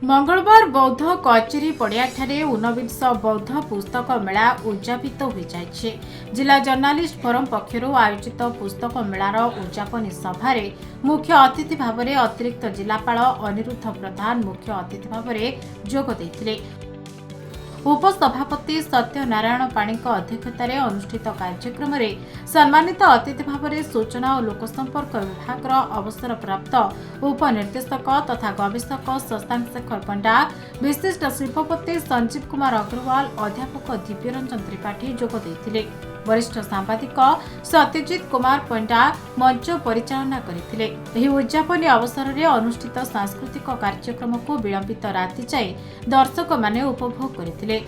मंगलवार बौद्ध कचेरी पड़ियाठारे 49 बौद्ध पुस्तक मेला उद्यापित हो जाइछे। जिला जर्नालिस्ट फोरम पक्षर आयोजित पुस्तक मेलार उद्यापनी सभारे मुख्य अतिथि भाव में अतिरिक्त जिलापाल अनिरुद्ध प्रधान मुख्य अतिथि भाव में जोग देथिले। उपसभापति सत्यनारायण पाणी अध्यक्षतार अनुष्ठित कार्यक्रम में सम्मानित अतिथि भाव में सूचना और लोकसंपर्क विभाग अवसरप्राप्त उपनिर्देशक तथा गवेषक शशांक शेखर पंडा, विशिष्ट शिल्पपति संजीव कुमार अग्रवाल, अध्यापक दिव्यरंजन त्रिपाठी जोग देथिले। वरिष्ठ सांबादिक सत्यजित कुमार पंडा मंच परिचालना करथिले। एही उद्यापनी अवसर में अनुष्ठित सांस्कृतिक कार्यक्रम को विलंबित राति जाए दर्शक माने उपभोग करथिले।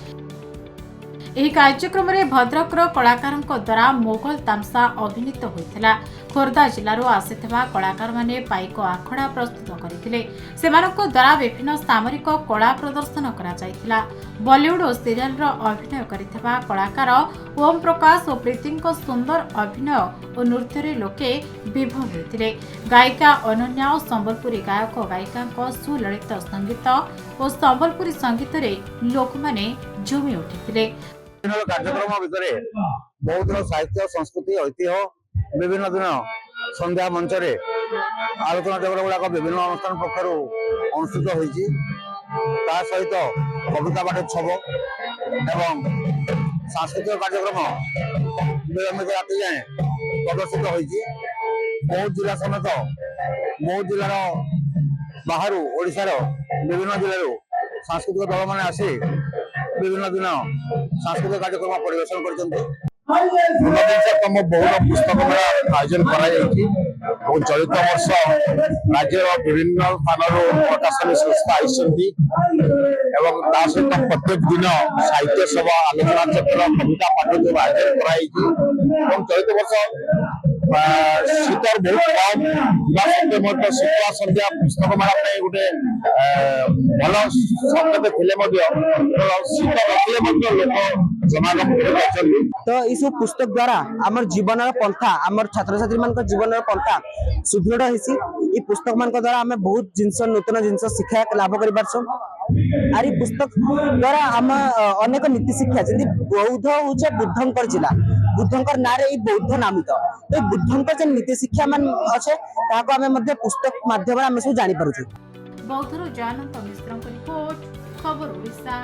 एही कार्यक्रम में भद्रकर कलाकार द्वारा मोगल तामसा अभिनीत होइथिला। खोर्धा जिलारो आसिथिबा कलाकार माने पाइक आखड़ा प्रस्तुत करथिले। सेमानक द्वारा विभिन्न सामरिक कला प्रदर्शन करा जायथिला। बॉलीवुड और सीरियल रो अभिनय करिथिबा कलाकार ओम प्रकाश और प्रीतिंक सुंदर अभिनय और नृत्य रे लोके विभोर होइथिले। गायिका अनन्या और संबलपुरी गायक गायिका सुललित संगीत और संबलपुरी संगीत रे लोक माने झूमी उठिथिले। कार्यक्रम भितर बौद्ध साहित्य संस्कृति ऐतिह्य विभिन्न दिन संध्या मंच आलोचना चक्र गुड़ाक विभिन्न अनुष्ठान पक्ष अनुष्ठित होती सहित कविता पाठोत्सव एवं सांस्कृतिक कार्यक्रम विलंबित राति जाए प्रदर्शित होती। बौद्ध जिला समेत बौद्ध जिलार बाहर ओडिशार विभिन्न जिलूर सांस्कृतिक दल मैंने आसी विभिन्न दिन सांस्कृतिक कार्यक्रम परिवेशन करते। बहुत पुस्तक मेला आयोजन कर चलित वर्ष राज्य विभिन्न स्थान प्रकाशन संस्था आई सहित प्रत्येक दिन साहित्य सभा आलोचना चक्र कविता पाठोत्सव आयोजन कर चलित वर्ष शीतर बहुत कम शीतला संध्या पुस्तक मेला गोटे भल संकेत शीत रखिले लोक जमागम तो ये पुस्तक द्वारा आमर जीवन पंथा आमर छात्र छात्री मान जीवन पंथा सुदृढ़ होसी। ये पुस्तक मान द्वारा आम बहुत जिनस नूतन जिनस शिक्षा लाभ कर आरी पुस्तक द्वारा आम अनेक नीति शिक्षा जमी बौद्ध हूँ बुद्धंकर जिला बुद्धंकर ना रे बौद्ध नामित तो बुद्धंकर जो नीति शिक्षा मान अच्छे आम पुस्तक माध्यम आम सब जानी पारुछु। बौद्धर जयंत मिश्र रिपोर्ट खबर ओडिशा।